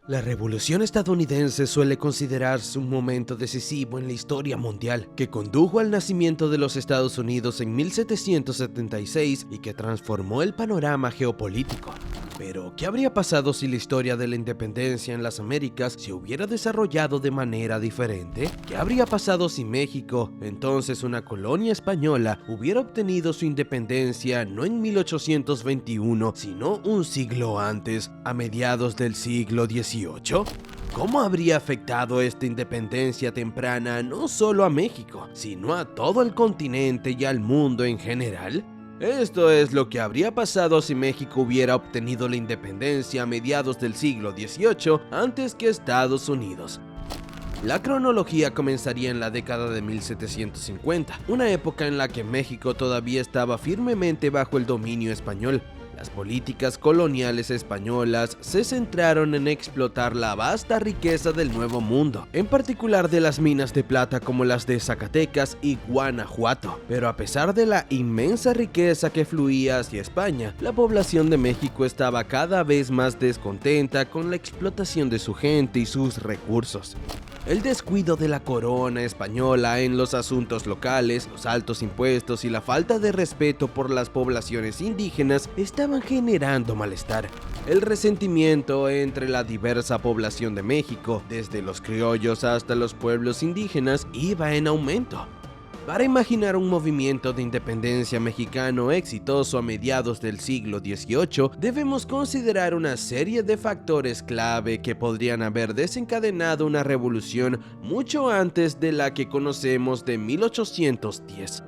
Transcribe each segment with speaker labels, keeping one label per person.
Speaker 1: La Revolución estadounidense suele considerarse un momento decisivo en la historia mundial, que condujo al nacimiento de los Estados Unidos en 1776 y que transformó el panorama geopolítico. Pero, ¿qué habría pasado si la historia de la independencia en las Américas se hubiera desarrollado de manera diferente? ¿Qué habría pasado si México, entonces una colonia española, hubiera obtenido su independencia no en 1821, sino un siglo antes, a mediados del siglo XVIII? ¿Cómo habría afectado esta independencia temprana no solo a México, sino a todo el continente y al mundo en general? Esto es lo que habría pasado si México hubiera obtenido la independencia a mediados del siglo XVIII antes que Estados Unidos. La cronología comenzaría en la década de 1750, una época en la que México todavía estaba firmemente bajo el dominio español. Las políticas coloniales españolas se centraron en explotar la vasta riqueza del Nuevo Mundo, en particular de las minas de plata como las de Zacatecas y Guanajuato. Pero a pesar de la inmensa riqueza que fluía hacia España, la población de México estaba cada vez más descontenta con la explotación de su gente y sus recursos. El descuido de la corona española en los asuntos locales, los altos impuestos y la falta de respeto por las poblaciones indígenas estaban generando malestar. El resentimiento entre la diversa población de México, desde los criollos hasta los pueblos indígenas, iba en aumento. Para imaginar un movimiento de independencia mexicano exitoso a mediados del siglo XVIII, debemos considerar una serie de factores clave que podrían haber desencadenado una revolución mucho antes de la que conocemos de 1810.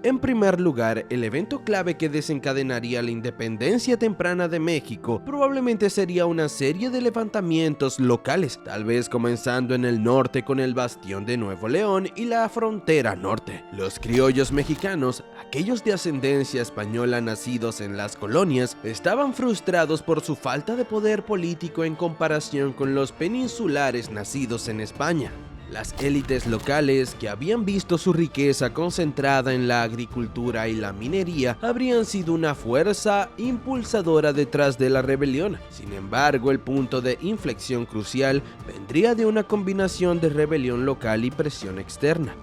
Speaker 1: En primer lugar, el evento clave que desencadenaría la independencia temprana de México probablemente sería una serie de levantamientos locales, tal vez comenzando en el norte con el bastión de Nuevo León y la frontera norte. Los criollos mexicanos, aquellos de ascendencia española nacidos en las colonias, estaban frustrados por su falta de poder político en comparación con los peninsulares nacidos en España. Las élites locales, que habían visto su riqueza concentrada en la agricultura y la minería, habrían sido una fuerza impulsadora detrás de la rebelión. Sin embargo, el punto de inflexión crucial vendría de una combinación de rebelión local y presión externa.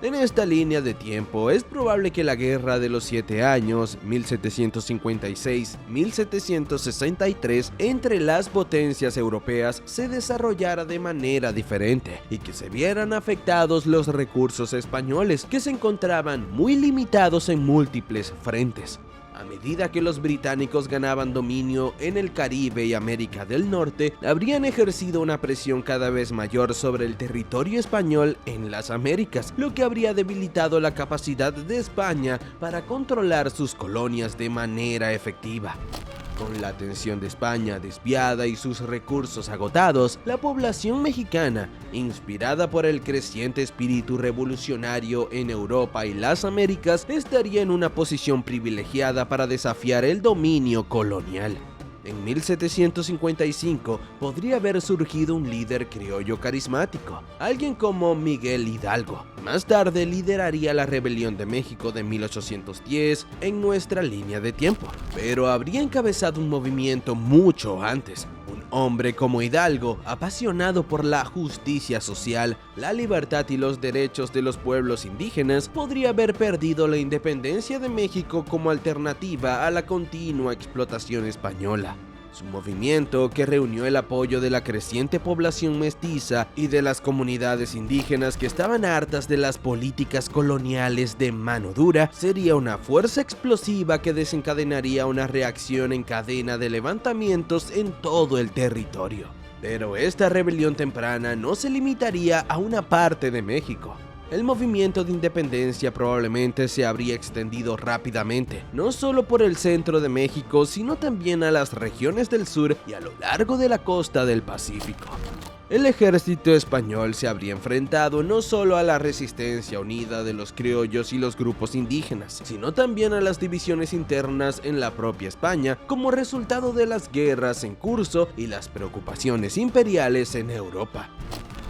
Speaker 1: En esta línea de tiempo, es probable que la Guerra de los 7 Años, 1756-1763, entre las potencias europeas se desarrollara de manera diferente y que se vieran afectados los recursos españoles, que se encontraban muy limitados en múltiples frentes. A medida que los británicos ganaban dominio en el Caribe y América del Norte, habrían ejercido una presión cada vez mayor sobre el territorio español en las Américas, lo que habría debilitado la capacidad de España para controlar sus colonias de manera efectiva. Con la atención de España desviada y sus recursos agotados, la población mexicana, inspirada por el creciente espíritu revolucionario en Europa y las Américas, estaría en una posición privilegiada para desafiar el dominio colonial. En 1755 podría haber surgido un líder criollo carismático, alguien como Miguel Hidalgo. Más tarde lideraría la rebelión de México de 1810 en nuestra línea de tiempo, pero habría encabezado un movimiento mucho antes. Un hombre como Hidalgo, apasionado por la justicia social, la libertad y los derechos de los pueblos indígenas, podría haber perdido la independencia de México como alternativa a la continua explotación española. Su movimiento, que reunió el apoyo de la creciente población mestiza y de las comunidades indígenas que estaban hartas de las políticas coloniales de mano dura, sería una fuerza explosiva que desencadenaría una reacción en cadena de levantamientos en todo el territorio. Pero esta rebelión temprana no se limitaría a una parte de México. El movimiento de independencia probablemente se habría extendido rápidamente, no solo por el centro de México, sino también a las regiones del sur y a lo largo de la costa del Pacífico. El ejército español se habría enfrentado no solo a la resistencia unida de los criollos y los grupos indígenas, sino también a las divisiones internas en la propia España, como resultado de las guerras en curso y las preocupaciones imperiales en Europa.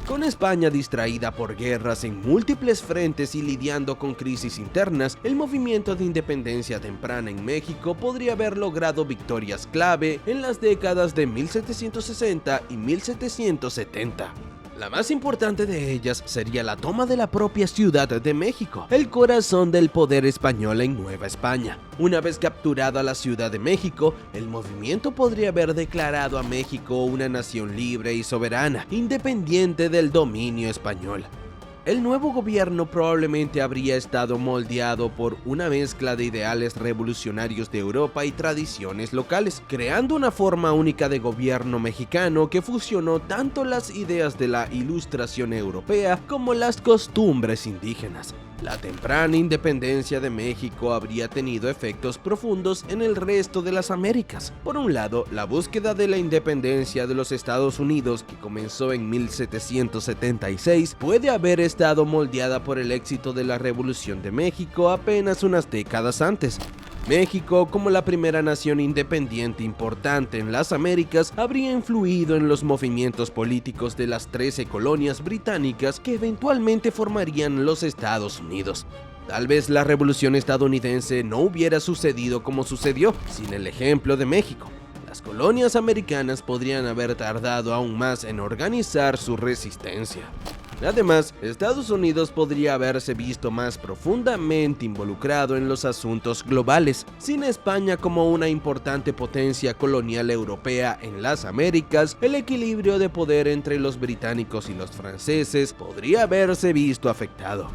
Speaker 1: Con España distraída por guerras en múltiples frentes y lidiando con crisis internas, el movimiento de independencia temprana en México podría haber logrado victorias clave en las décadas de 1760 y 1770. La más importante de ellas sería la toma de la propia Ciudad de México, el corazón del poder español en Nueva España. Una vez capturada la Ciudad de México, el movimiento podría haber declarado a México una nación libre y soberana, independiente del dominio español. El nuevo gobierno probablemente habría estado moldeado por una mezcla de ideales revolucionarios de Europa y tradiciones locales, creando una forma única de gobierno mexicano que fusionó tanto las ideas de la Ilustración europea como las costumbres indígenas. La temprana independencia de México habría tenido efectos profundos en el resto de las Américas. Por un lado, la búsqueda de la independencia de los Estados Unidos, que comenzó en 1776, puede haber estado moldeada por el éxito de la Revolución de México apenas unas décadas antes. México, como la primera nación independiente importante en las Américas, habría influido en los movimientos políticos de las 13 colonias británicas que eventualmente formarían los Estados Unidos. Tal vez la Revolución estadounidense no hubiera sucedido como sucedió sin el ejemplo de México. Las colonias americanas podrían haber tardado aún más en organizar su resistencia. Además, Estados Unidos podría haberse visto más profundamente involucrado en los asuntos globales. Sin España como una importante potencia colonial europea en las Américas, el equilibrio de poder entre los británicos y los franceses podría haberse visto afectado.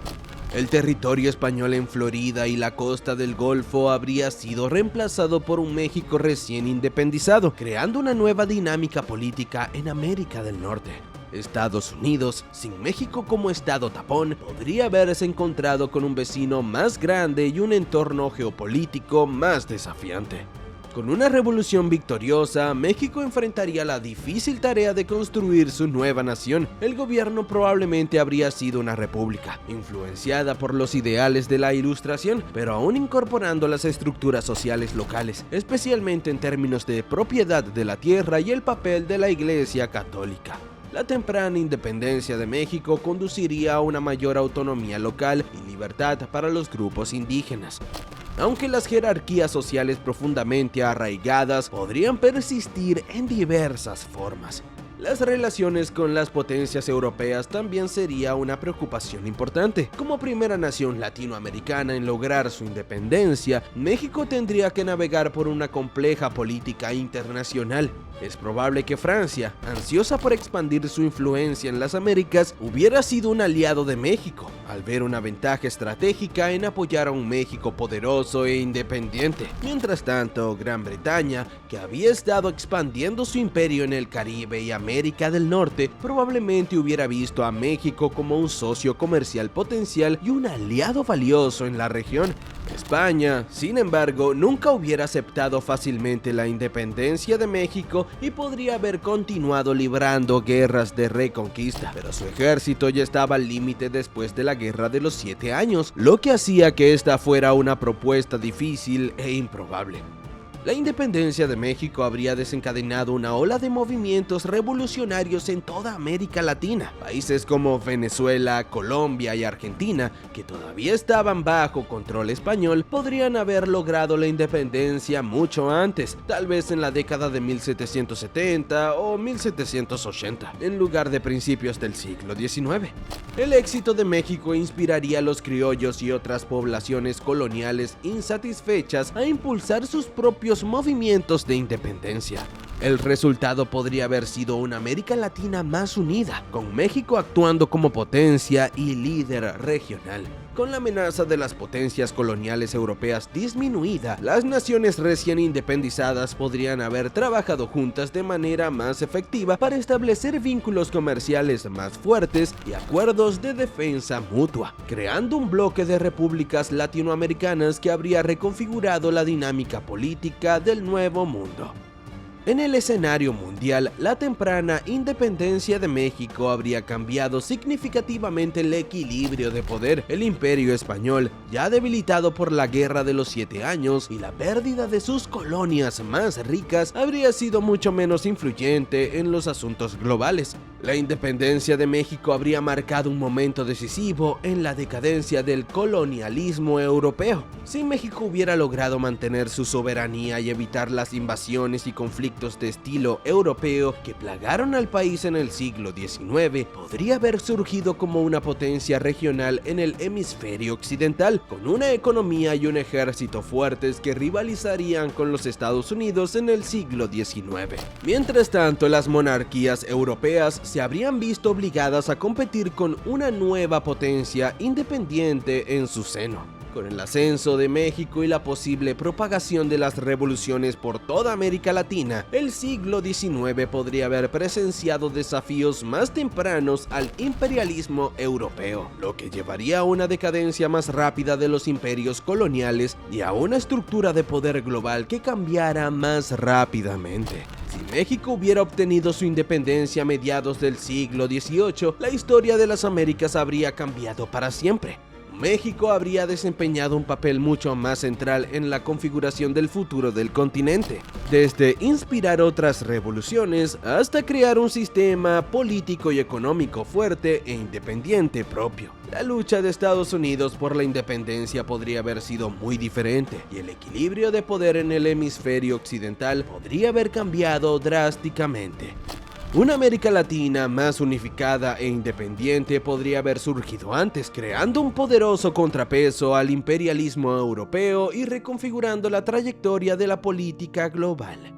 Speaker 1: El territorio español en Florida y la costa del Golfo habría sido reemplazado por un México recién independizado, creando una nueva dinámica política en América del Norte. Estados Unidos, sin México como estado tapón, podría haberse encontrado con un vecino más grande y un entorno geopolítico más desafiante. Con una revolución victoriosa, México enfrentaría la difícil tarea de construir su nueva nación. El gobierno probablemente habría sido una república, influenciada por los ideales de la Ilustración, pero aún incorporando las estructuras sociales locales, especialmente en términos de propiedad de la tierra y el papel de la Iglesia Católica. La temprana independencia de México conduciría a una mayor autonomía local y libertad para los grupos indígenas. Aunque las jerarquías sociales profundamente arraigadas podrían persistir en diversas formas. Las relaciones con las potencias europeas también sería una preocupación importante. Como primera nación latinoamericana en lograr su independencia, México tendría que navegar por una compleja política internacional. Es probable que Francia, ansiosa por expandir su influencia en las Américas, hubiera sido un aliado de México, al ver una ventaja estratégica en apoyar a un México poderoso e independiente. Mientras tanto, Gran Bretaña, que había estado expandiendo su imperio en el Caribe y América del Norte, probablemente hubiera visto a México como un socio comercial potencial y un aliado valioso en la región. España, sin embargo, nunca hubiera aceptado fácilmente la independencia de México y podría haber continuado librando guerras de reconquista, pero su ejército ya estaba al límite después de la Guerra de los 7 años, lo que hacía que esta fuera una propuesta difícil e improbable. La independencia de México habría desencadenado una ola de movimientos revolucionarios en toda América Latina. Países como Venezuela, Colombia y Argentina, que todavía estaban bajo control español, podrían haber logrado la independencia mucho antes, tal vez en la década de 1770 o 1780, en lugar de principios del siglo XIX. El éxito de México inspiraría a los criollos y otras poblaciones coloniales insatisfechas a impulsar sus propios movimientos de independencia. El resultado podría haber sido una América Latina más unida, con México actuando como potencia y líder regional. Con la amenaza de las potencias coloniales europeas disminuida, las naciones recién independizadas podrían haber trabajado juntas de manera más efectiva para establecer vínculos comerciales más fuertes y acuerdos de defensa mutua, creando un bloque de repúblicas latinoamericanas que habría reconfigurado la dinámica política del Nuevo Mundo. En el escenario mundial, la temprana independencia de México habría cambiado significativamente el equilibrio de poder. El Imperio Español, ya debilitado por la Guerra de los 7 años y la pérdida de sus colonias más ricas, habría sido mucho menos influyente en los asuntos globales. La independencia de México habría marcado un momento decisivo en la decadencia del colonialismo europeo. Si México hubiera logrado mantener su soberanía y evitar las invasiones y conflictos de estilo europeo que plagaron al país en el siglo XIX, podría haber surgido como una potencia regional en el hemisferio occidental, con una economía y un ejército fuertes que rivalizarían con los Estados Unidos en el siglo XIX. Mientras tanto, las monarquías europeas se habrían visto obligadas a competir con una nueva potencia independiente en su seno. Con el ascenso de México y la posible propagación de las revoluciones por toda América Latina, el siglo XIX podría haber presenciado desafíos más tempranos al imperialismo europeo, lo que llevaría a una decadencia más rápida de los imperios coloniales y a una estructura de poder global que cambiara más rápidamente. Si México hubiera obtenido su independencia a mediados del siglo XVIII, la historia de las Américas habría cambiado para siempre. México habría desempeñado un papel mucho más central en la configuración del futuro del continente, desde inspirar otras revoluciones hasta crear un sistema político y económico fuerte e independiente propio. La lucha de Estados Unidos por la independencia podría haber sido muy diferente, y el equilibrio de poder en el hemisferio occidental podría haber cambiado drásticamente. Una América Latina más unificada e independiente podría haber surgido antes, creando un poderoso contrapeso al imperialismo europeo y reconfigurando la trayectoria de la política global.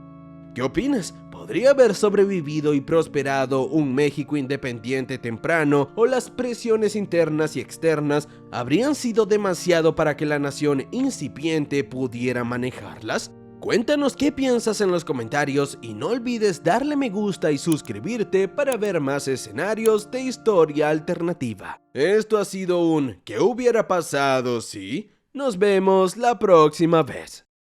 Speaker 1: ¿Qué opinas? ¿Podría haber sobrevivido y prosperado un México independiente temprano, o las presiones internas y externas habrían sido demasiado para que la nación incipiente pudiera manejarlas? Cuéntanos qué piensas en los comentarios y no olvides darle me gusta y suscribirte para ver más escenarios de historia alternativa. Esto ha sido un ¿qué hubiera pasado si? Nos vemos la próxima vez.